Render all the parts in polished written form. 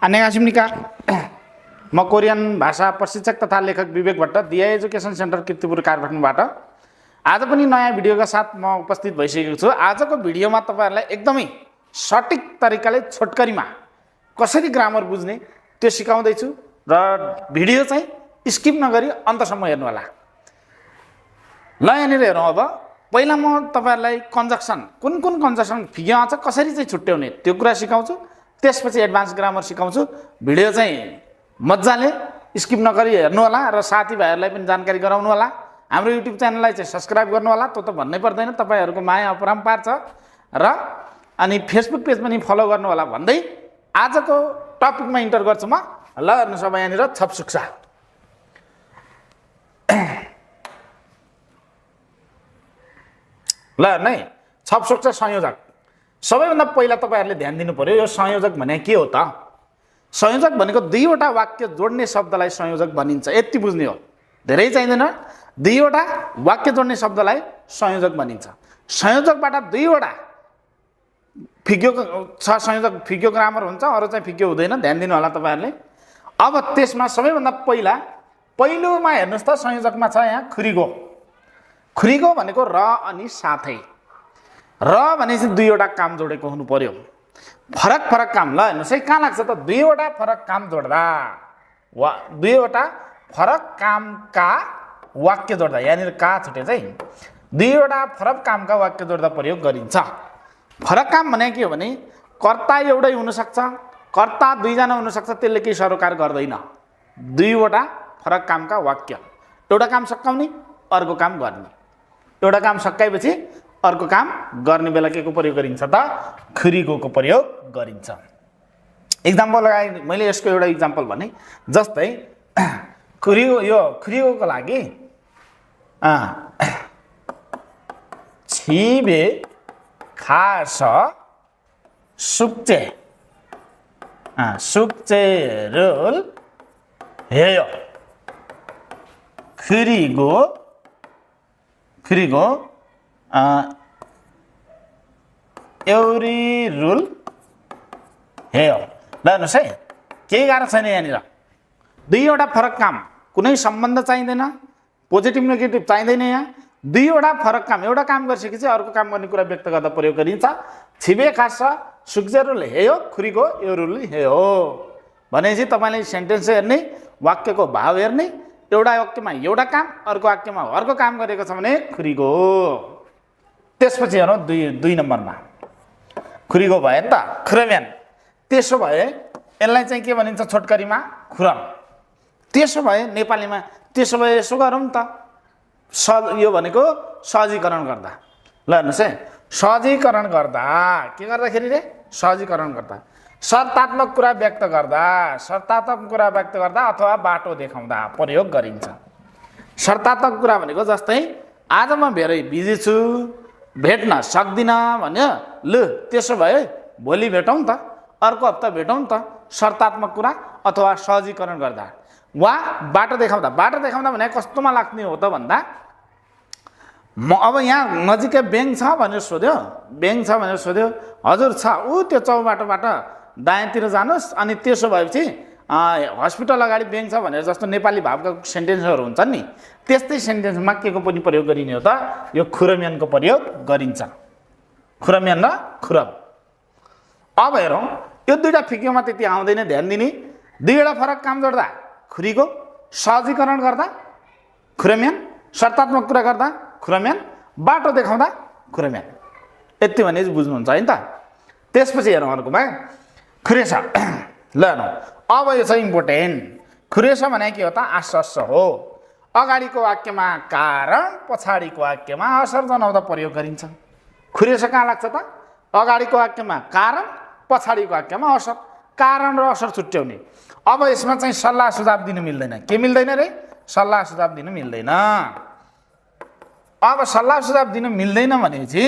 अन्यगासिमनिका म कोरियन भाषा प्रशिक्षक तथा लेखक विवेक भट्ट दिया एजुकेसन सेन्टर किर्तिपुर काठमाडौँबाट आज पनि नयाँ भिडियोका साथ म उपस्थित भइसकेको छु। आजको भिडियोमा तपाईहरुलाई एकदमै सटिक तरिकाले छोटकरीमा कसरी ग्रामर बुझ्ने त्यो सिकाउँदै छु र भिडियो चाहिँ स्किप नगरी अन्तसम्म हेर्नु होला। ल यहाँनिर हेरौँ। अब पहिला म तपाईहरुलाई कन्जक्सन कुन कन्जक्सन फिगमा छ कसरी चाहिँ छुट्याउने त्यो कुरा सिकाउँछु। त्यसपछि एडभान्स ग्रामर सिकाउँछु। भिडियो चाहिँ मज्जाले स्किप नगरी हेर्नु होला र साथीभाइहरुलाई पनि जानकारी गराउनु होला। हाम्रो युट्युब च्यानललाई चाहिँ सब्स्क्राइब गर्नु होला। त्यो त भन्नै पर्दैन, तपाईहरुको माया अपरम्पार छ। र अनि फेसबुक पेज पनि फलो गर्नु होला भन्दै आजको टपिकमा इन्टर गर्छु म। ल हेर्नुस् अब यहाँनिर छपसुक्सा। ल हेर्नु है, छपसुक्सा संयोजक। सबैभन्दा पहिला तपाईहरुले ध्यान दिनु पर्यो यो संयोजक भने के हो त। संयोजक भनेको दुईवटा वाक्य जोड्ने शब्दलाई संयोजक भनिन्छ। यति बुझ्ने हो, धेरै चाहिँदैन। दुईवटा वाक्य जोड्ने शब्दलाई संयोजक भनिन्छ। संयोजकबाट दुईवटा फिग्यो छ। संयोजक फिग्यो ग्रामर हुन्छ, अरु चाहिँ फिग्यो हुँदैन। ध्यान दिनु होला तपाईहरुले। अब त्यसमा सबैभन्दा पहिलोमा हेर्नुस् त संयोजकमा छ यहाँ खुरीगो। खुरीगो भनेको र अनि साथै। र भनेपछि दुईवटा काम जोडेको हुनु पर्यो। फरक काम। ल हेर्नुस् है, कहाँ लाग्छ त दुईवटा फरक काम जोड्दा वा दुईवटा फरक कामका वाक्य जोड्दा। यहाँनिर का छुटे चाहिँ दुईवटा फरक कामका वाक्य जोड्दा प्रयोग गरिन्छ। फरक काम भने के हो भने कर्ता एउटै हुन सक्छ, कर्ता दुईजना हुन सक्छ, त्यसले केही सरोकार गर्दैन। दुईवटा फरक कामका वाक्य, एउटा काम सकाउने अर्को काम गर्ने। एउटा काम सकाएपछि अर्को काम गर्ने बेला के को प्रयोग गरिन्छ त खुरीगोको प्रयोग गरिन्छ। एक्जाम्पल लगाए मैले यसको एउटा एक्जाम्पल भने जस्तै खुरीगोको लागि छिबे खास सुक्चे रोल हेयो। खुरीगो एउरी रुल हेयो। ल हेर्नुहोस् है, केही गाह्रो छैन यहाँनिर। दुईवटा फरक काम, कुनै सम्बन्ध चाहिँदैन, पोजिटिभ नेगेटिभ चाहिँदैन। यहाँ दुईवटा फरक काम, एउटा काम गरिसकेपछि अर्को काम गर्ने कुरा व्यक्त गर्दा प्रयोग गरिन्छ। छिबे खास सुक्चे रुल हेयो, खुरीगो एउरुल हेयो भनेपछि तपाईले सेन्टेन्स हेर्ने, वाक्यको भाव हेर्ने। एउटा वाक्यमा एउटा काम, अर्को वाक्यमा अर्को काम गरेको छ भने खुरीगो। त्यसपछि हेरौँ दुई नम्बरमा खुरीगो भयो नि त खुरम्यान। त्यसो भए यसलाई चाहिँ के भनिन्छ छोटकरीमा खुरम। त्यसो भए नेपालीमा त्यसो भए यसो गरौँ त यो भनेको सहजीकरण गर्दा। ल हेर्नुहोस् है, सहजीकरण गर्दा के गर्दाखेरि रे सहजीकरण गर्दा शर्तात्मक कुरा व्यक्त गर्दा अथवा बाटो देखाउँदा प्रयोग गरिन्छ। शर्तात्मक कुरा भनेको जस्तै आज म धेरै बिजी छु, भेट्न सक्दिनँ भन्यो। लु त्यसो भए भोलि भेटौँ त, अर्को हप्ता भेटौँ त। शर्तात्मक कुरा अथवा सहजीकरण गर्दा वा बाटो देखाउँदा। बाटो देखाउँदा भने कस्तोमा लाग्ने हो त भन्दा म अब यहाँ नजिकै ब्याङ्क छ भनेर सोध्यो, हजुर छ, त्यो चौबाटोबाट दायाँतिर जानुहोस्। अनि त्यसो भएपछि हस्पिटल अगाडि ब्याङ्क छ भनेर जस्तो नेपाली भावका सेन्टेन्सहरू हुन्छन् नि, त्यस्तै सेन्टेन्समा के को पनि प्रयोग गरिने हो त यो खुरम्यानको प्रयोग गरिन्छ। खुरम्यान र खुरम। अब हेरौँ, यो दुईवटा फिग्योमा त्यति आउँदैन, ध्यान दिने। दुईवटा फरक काम जोड्दा खुरीगो, सहजीकरण गर्दा खुरम्यान, शर्तात्मक कुरा गर्दा खुरम्यान, बाटो देखाउँदा खुरम्यान। यति भने बुझ्नुहुन्छ है त। त्यसपछि हेरौँ अर्कोमा खुरेसा। ल हेरौँ, अब यो चाहिँ इम्पोर्टेन्ट। खुरेसा भने के हो त आश्वस्त हो। अगाडिको वाक्यमा कारण, पछाडिको वाक्यमा असर जनाउँदा प्रयोग गरिन्छ। खुरेसा कहाँ लाग्छ त अगाडिको वाक्यमा कारण, पछाडिको वाक्यमा असर। कारण र असर छुट्याउने। अब यसमा चाहिँ सल्लाह सुझाव दिनु मिल्दैन। के मिल्दैन रे? सल्लाह सुझाव दिनु मिल्दैन। अब सल्लाह सुझाव दिनु मिल्दैन भनेपछि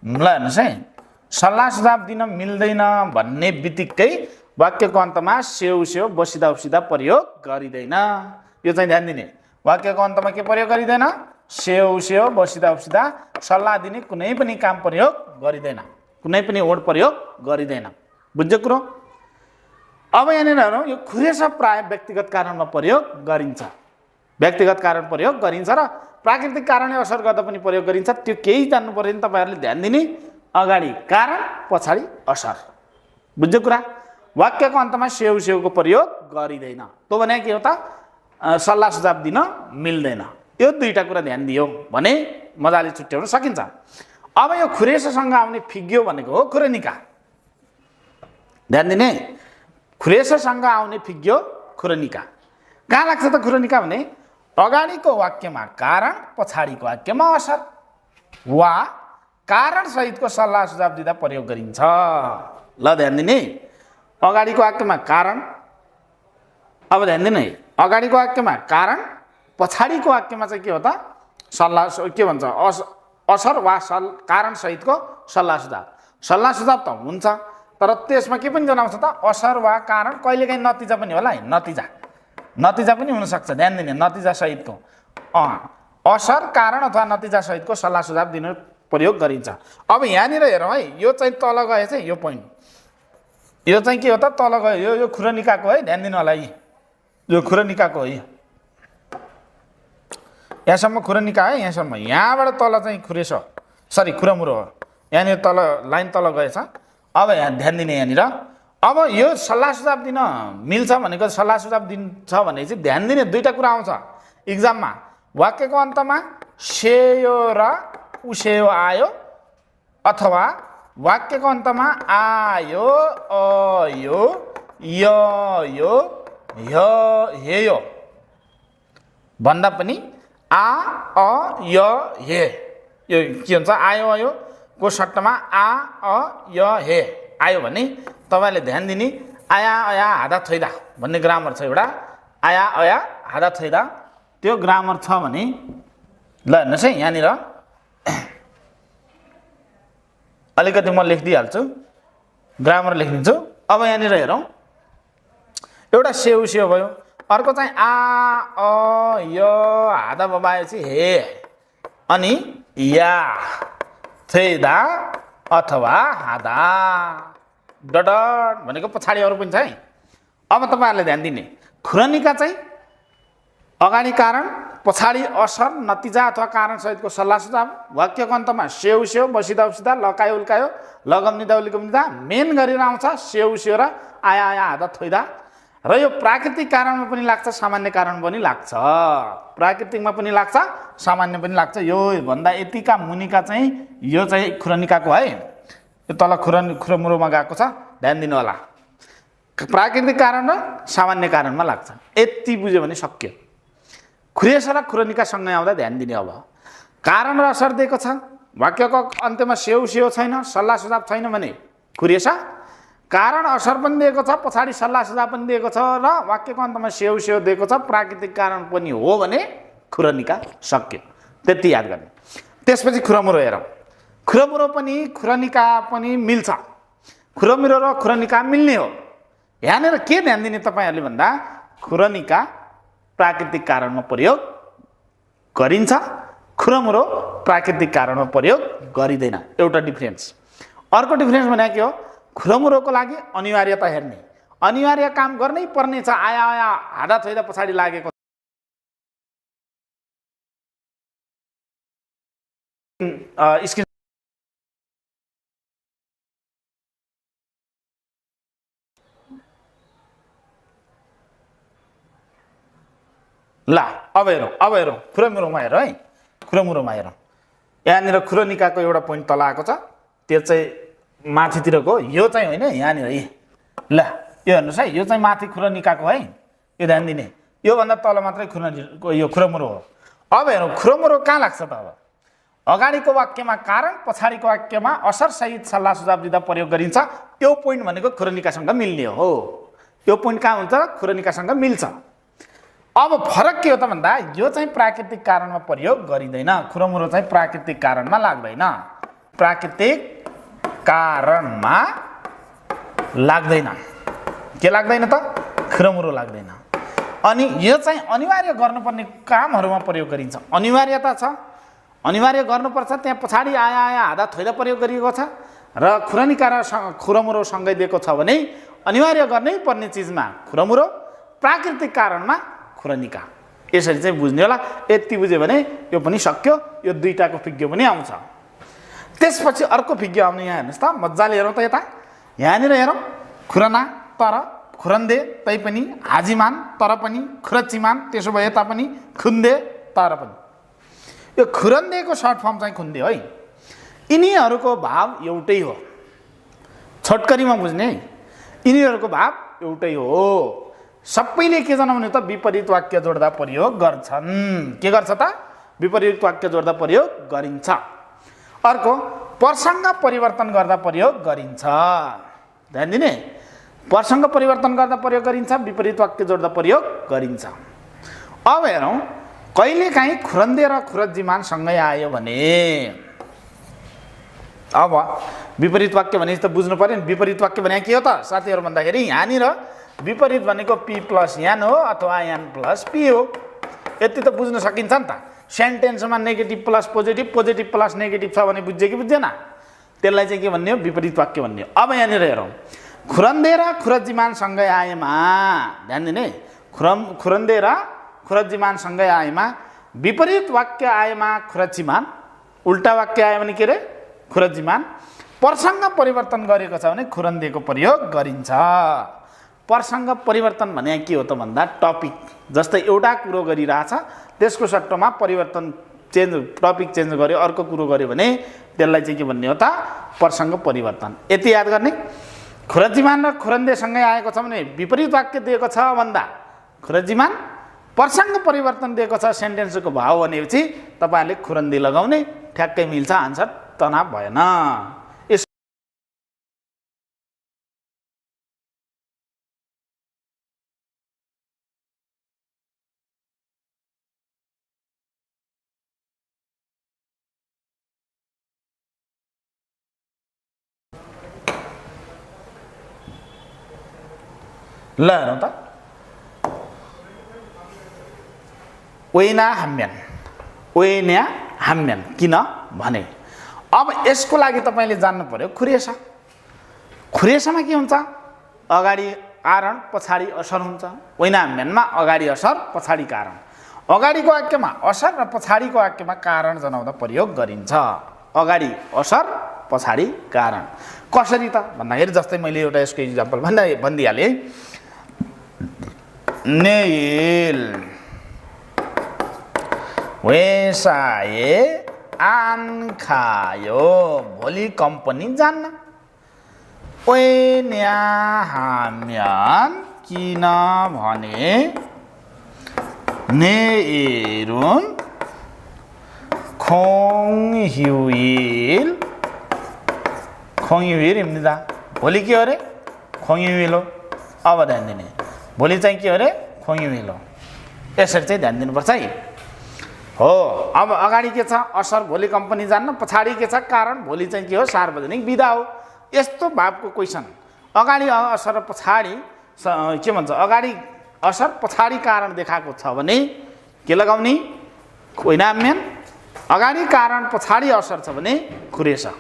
ल हेर्नुहोस् है, सल्लाह सुझाव दिन मिल्दैन भन्ने बित्तिकै वाक्यको अन्तमा सेउ बसिदा उसिदा प्रयोग गरिँदैन। यो चाहिँ ध्यान दिने। वाक्यको अन्तमा के प्रयोग गरिँदैन? सेउ बसिदा उसिदा सल्लाह दिने कुनै पनि काम प्रयोग गरिँदैन, कुनै पनि वर्ड प्रयोग गरिँदैन। बुझ्यो कुरो। अब यहाँनिर हेरौँ, यो खुरेसा प्राय व्यक्तिगत कारणमा प्रयोग गरिन्छ, व्यक्तिगत कारण प्रयोग गरिन्छ र प्राकृतिक कारणले असर गर्दा पनि प्रयोग गरिन्छ। त्यो केही जान्नु पर्यो नि तपाईँहरूले, ध्यान दिने, अगाडि कारण पछाडि असर। बुझ्यो कुरा। वाक्यको अन्तमा सेउ सेउको प्रयोग गरिँदैन, त्यो भने के हो त, सल्लाह सुझाव दिन मिल्दैन। यो दुईटा कुरा ध्यान दियो भने मजाले छुट्याउन सकिन्छ। अब यो खुरेसासँग आउने फिग्यो भनेको हो खुरनिका। ध्यान दिने, खुरेसासँग आउने फिग्यो खुरनिका। कहाँ लाग्छ त खुरनिका भने अगाडिको वाक्यमा कारण पछाडिको वाक्यमा असर वा कारण सहितको सल्लाह सुझाव दिँदा प्रयोग गरिन्छ। ल ध्यान दिने, अगाडिको वाक्यमा कारण, अब ध्यान दिने, अगाडिको वाक्यमा कारण, पछाडिको वाक्यमा चाहिँ के हो त, सल्लाह, के भन्छ, असर वा कारण सहितको सल्लाह सुझाव। सल्लाह सुझाव त हुन्छ, तर त्यसमा के पनि जनाउँछ त, असर वा कारण, कहिलेकाहीँ नतिजा पनि होला है, नतिजा पनि हुनसक्छ। ध्यान दिने, नतिजा सहितको असर, कारण अथवा नतिजा सहितको सल्लाह सुझाव दिन प्रयोग गरिन्छ। अब यहाँनिर हेरौँ है, यो चाहिँ तल गए चाहिँ यो पोइन्ट, यो चाहिँ के हो त, तल गयो, यो खुरनिकाको है, ध्यान दिनु होला, यो खुरनिकाको हो, यहाँसम्म खुरनिका है, यहाँसम्म, यहाँबाट तल चाहिँ खुरेस, सरी खुरमुरो हो, यहाँनिर तल लाइन तल गएछ। अब यहाँ ध्यान दिने, यहाँनिर अब यो सल्लाह सुझाव दिन मिल्छ भनेको, सल्लाह सुझाव दिन्छ भने चाहिँ ध्यान दिने दुईटा कुरा आउँछ इक्जाममा। वाक्यको अन्तमा सेयो र उसेयो आयो, अथवा वाक्यको अन्तमा आयो, अयो, यो, हेयो भन्दा पनि आ, अ, हे, यो के हुन्छ, आयो अयो को सट्टामा आ, अ, हे आयो भने तपाईँले ध्यान दिने, आया अया हादा थैदा भन्ने ग्रामर छ एउटा, आया अया हादा थैदा, त्यो ग्रामर छ भने ल हेर्नुहोस् है, यहाँनिर अलिकति म लेखिदिइहाल्छु, ग्रामर लेखिदिन्छु। अब यहाँनिर हेरौँ, एउटा सेउ सेउ भयो, अर्को चाहिँ आ, अ, हादा बबाएपछि हे, अनि या थैदा अथवा हादा, डडट भनेको पछाडि अरू पनि छ है। अब तपाईँहरूले ध्यान दिने, खुरनिका चाहिँ अगाडि कारण, पछाडि असर, नतिजा अथवा कारण सहितको सल्लाह सुझाव। वाक्यको अन्तमा सेउ सेउ, बसिदा उसिदा, लकायो उल्कायो, लगम्निदा उलिगम्निदा, मेन गरेर आउँछ सेउ सेउ र आया आया हादा थैदा। र यो प्राकृतिक कारणमा पनि लाग्छ, सामान्य कारण पनि लाग्छ, प्राकृतिकमा पनि लाग्छ, सामान्य पनि लाग्छ। यो भन्दा यतिका मुनिका चाहिँ यो चाहिँ खुरनिकाको है, यो तल खुरमुरोमा गएको छ, ध्यान दिनु होला। प्राकृतिक कारण र सामान्य कारणमा लाग्छ, यति बुझ्यो भने सक्यो। खुरेसा र खुरनिकासँगै आउँदा ध्यान दिने, अब कारण र असर दिएको छ, वाक्यको अन्त्यमा सेउ सेउ छैन, सल्लाह सुझाव छैन भने खुरेसा, कारण असर पनि दिएको छ, पछाडि सल्लाह सुझाव पनि दिएको छ र वाक्यको अन्तमा सेउ सेउ दिएको छ, प्राकृतिक कारण पनि हो भने खुरनिका सक्यो। त्यति याद गर्ने। त्यसपछि खुरमुरो हेरौँ, खुरमुरो पनि खुरनिका पनि मिल्छ, खुरमुरो र खुरनिका मिल्ने हो। यहाँनिर के ध्यान दिने तपाईँहरूले भन्दा, खुरनिका प्राकृतिक कारणमा प्रयोग गरिन्छ, खुरमुरो प्राकृतिक कारणमा प्रयोग गरिँदैन, एउटा डिफरेन्स। अर्को डिफरेन्स भनेको के हो, खुरमुरोको लागि अनिवार्यता हेर्ने, अनिवार्य काम गर्नै पर्ने छ, आया आया हादा थैदा पछाडि लागेको स्क्रिन ल अब हेरौँ खुरमुरोमा हेरौँ है, खुरमुरोमा हेरौँ। यहाँनिर खुरनिकाको एउटा पोइन्ट तल आएको छ, त्यो चाहिँ माथितिरको, यो चाहिँ होइन, यहाँनिर ल यो हेर्नुहोस् है, यो चाहिँ माथि खुरनिकाको है, यो ध्यान दिने, योभन्दा तल मात्रै यो खुरमुरो हो। अब हेरौँ खुरमुरो कहाँ लाग्छ त, अब अगाडिको वाक्यमा कारण, पछाडिको वाक्यमा असर सहित सल्लाह सुझाव दिँदा प्रयोग गरिन्छ। यो पोइन्ट भनेको खुरनिकासँग मिल्ने हो, यो पोइन्ट कहाँ हुन्छ, खुरनिकासँग मिल्छ। अब फरक के हो त भन्दा, यो चाहिँ प्राकृतिक कारणमा प्रयोग गरिँदैन, खुरमुरो चाहिँ प्राकृतिक कारणमा लाग्दैन, प्राकृतिक कारणमा लाग्दैन। के लाग्दैन त, खुरमुरो लाग्दैन। अनि यो चाहिँ अनिवार्य गर्नुपर्ने कामहरूमा प्रयोग गरिन्छ, अनिवार्यता छ, अनिवार्य गर्नुपर्छ, त्यहाँ पछाडि आया आया हादा थैदा प्रयोग गरिएको छ। र खुरनिका र खुरमुरो सँगै दिएको छ भने अनिवार्य गर्नै पर्ने चिजमा खुरमुरो, प्राकृतिक कारणमा खुरनिका। यसरी चाहिँ बुझ्ने होला। यति बुझ्यो भने यो पनि सक्यो। यो दुईटाको फिज्ञ पनि आउँछ। त्यसपछि अर्को फिज्ञ आउने यहाँ हेर्नुहोस् त, मजाले हेरौँ त यता। यहाँनिर हेरौँ, खुरना तर खुरन्दे तैपनि, हाजिमान तर पनि खुरचिमान, त्यसो भए यता पनि खुन्दे तर पनि। यो खुरन्देको सर्ट फर्म चाहिँ खुन्दे है। यिनीहरूको भाव एउटै हो। छोटकरीमा बुझ्ने है, यिनीहरूको भाव एउटै हो। सबैले के जनाउने त विपरीत वाक्य जोड्दा प्रयोग गर्छन्। के गर्छ त? विपरीत वाक्य जोड्दा प्रयोग गरिन्छ। अर्को प्रसङ्ग परिवर्तन गर्दा प्रयोग गरिन्छ। ध्यान दिने, प्रसङ्ग परिवर्तन गर्दा प्रयोग गरिन्छ, विपरीत वाक्य जोड्दा प्रयोग गरिन्छ। अब हेरौँ, कहिलेकाहीँ खुरन्दे र खुरजिमान सँगै आयो भने, अब विपरीत वाक्य भने त बुझ्नु पर्यो नि। विपरीत वाक्य भने के हो त साथीहरू भन्दाखेरि, यहाँनिर विपरीत भनेको पी प्लस यान हो अथवा यान प्लस पी हो। यति त बुझ्न सकिन्छ नि त। सेन्टेन्समा negative plus positive, positive plus negative छ भने बुझ्यो कि बुझ्दैन? त्यसलाई चाहिँ के भन्ने हो? विपरीत वाक्य भन्ने हो। अब यहाँनिर हेरौँ, खुरन्दे र खुरजिमान सँगै आएमा, ध्यान दिने, खुरन्दे र खुरजिमान सँगै आएमा, विपरीत वाक्य आएमा खुरचिमान, उल्टा वाक्य आयो भने के अरे? खुरजिमान। प्रसङ्ग परिवर्तन गरेको छ भने खुरन्देको प्रयोग गरिन्छ। प्रसङ्ग परिवर्तन भने के हो त भन्दा, टपिक जस्तै एउटा कुरो गरिरहेछ, त्यसको सट्टामा परिवर्तन टपिक चेन्ज गर्यो, अर्को कुरो गर्यो भने त्यसलाई चाहिँ के भन्ने हो त? प्रसङ्ग परिवर्तन। यति याद गर्ने। खुरजिमान र खुरन्देसँगै आएको छ भने विपरीत वाक्य दिएको छ भन्दा खुरजिमान, प्रसङ्ग परिवर्तन दिएको छ सेन्टेन्सको भाव भनेपछि तपाईँहरूले खुरन्दी लगाउने, ठ्याक्कै मिल्छ, आन्सर तनाव भएन। ल हेरौँ त, ओइना हाम्यान, ओइन्या हाम्यान किन भने, अब यसको लागि तपाईँले जान्नु पर्यो खुरेसा। खुरेसामा के हुन्छ? अगाडि कारण पछाडि असर हुन्छ। ओइना हाम्यानमा अगाडि असर पछाडि कारण। अगाडिको वाक्यमा असर र पछाडिको वाक्यमा कारण जनाउँदा प्रयोग गरिन्छ। अगाडि असर पछाडि कारण। कसरी त भन्दाखेरि, जस्तै मैले एउटा यसको इक्जाम्पल भनिदिइहालेँ। नेल व्यवसाय आन खायो, भोलि कम्पनी जान्न। ओइन्या हाम्यान किन भने, नेरुन खोङह्युइल, खोङह्युइल हिँड्दा भोलि के हो अरे? खोङह्युइल हो। अब ध्यान दिने, भोलि चाहिँ के हो अरे? खोङह्युइल हो। यसरी चाहिँ ध्यान दिनुपर्छ है। हो, अब अगाडि के छ? असर, भोलि कम्पनी जान्न। पछाडि के छ? कारण, भोलि चाहिँ के हो? सार्वजनिक बिदा हो। यस्तो भावको क्वेसन, अगाडि असर र पछाडि के भन्छ, अगाडि असर पछाडि कारण देखाएको छ भने के लगाउने? ओइना हाम्यान। अगाडि कारण पछाडि असर छ भने खुरेसा।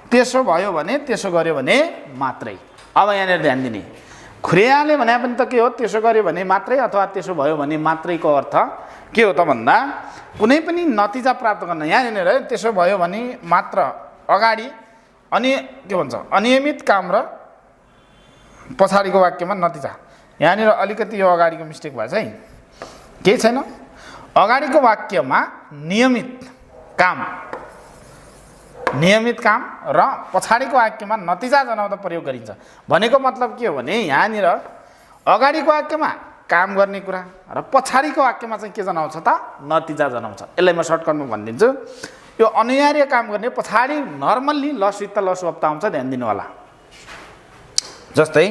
त्यसो भयो भने, त्यसो गर्यो भने मात्रै। अब यहाँनिर ध्यान दिने, खुरेयाले भने पनि त के हो? त्यसो गर्यो भने मात्रै अथवा त्यसो भयो भने मात्रैको अर्थ के हो त भन्दा, कुनै पनि नतिजा प्राप्त गर्न। यहाँनिर त्यसो भयो भने मात्र अगाडि अनि के भन्छ, अनियमित काम र पछाडिको वाक्यमा नतिजा। यहाँनिर अलिकति यो अगाडिको मिस्टेक भएछ है, केही छैन। अगाडिको वाक्यमा नियमित काम र पछाडिको वाक्यमा नतिजा जनाउँदा प्रयोग गरिन्छ। भनेको मतलब के हो भने, यहाँनिर अगाडिको वाक्यमा काम गर्ने कुरा र पछाडिको वाक्यमा चाहिँ के जनाउँछ त? नतिजा जनाउँछ। यसलाई म सर्टकटमा भनिदिन्छु। यो अनिवार्य काम गर्ने पछाडि नर्मल्ली लसयुक्त लसवप्त आउँछ, ध्यान दिनु होला। जस्तै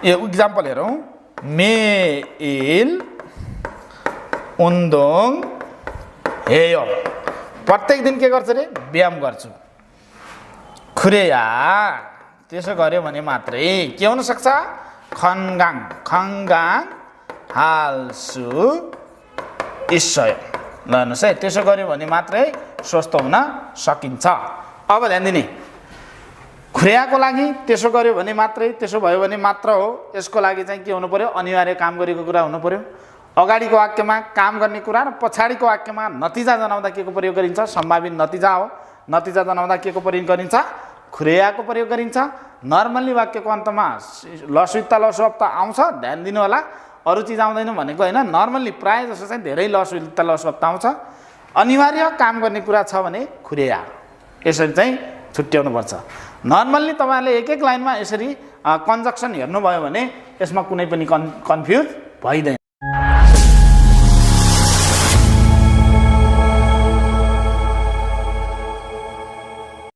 यो इक्जाम्पल हेरौँ, मेल उन्दोङ हेयो, प्रत्येक दिन के गर्छ अरे? व्यायाम गर्छु। खुरेया, त्यसो गर्यो भने मात्रै के हुनसक्छ? खङ्गाङ, खङ्गाङ हाल्सु इस्सय। ल हेर्नुहोस् है, त्यसो गर्यो भने मात्रै स्वस्थ हुन सकिन्छ। अब ध्यान दिने, खुरेयाको लागि त्यसो गर्यो भने मात्रै, त्यसो भयो भने मात्र हो। यसको लागि चाहिँ के हुनु पर्यो? अनिवार्य काम गरेको कुरा हुनु पर्यो। अगाडिको वाक्यमा काम गर्ने कुरा र पछाडिको वाक्यमा नतिजा जनाउँदा के को प्रयोग गरिन्छ? सम्भावित नतिजा हो। नतिजा जनाउँदा के को प्रयोग गरिन्छ? खुरेयाको प्रयोग गरिन्छ। नर्मल्ली वाक्यको अन्तमा लसुत्ता लसुअप्ता आउँछ, ध्यान दिनु होला। अरू चिज आउँदैन भनेको होइन, नर्मल्ली प्रायः जसो चाहिँ धेरै लसुत्ता लसुअप्ता आउँछ। अनिवार्य काम गर्ने कुरा छ भने खुरेया, यसरी चाहिँ छुट्याउनुपर्छ। नर्मल्ली तपाईँहरूले एक एक लाइनमा यसरी कन्जक्सन हेर्नुभयो भने यसमा कुनै पनि कन्फ्युज भइँदैन।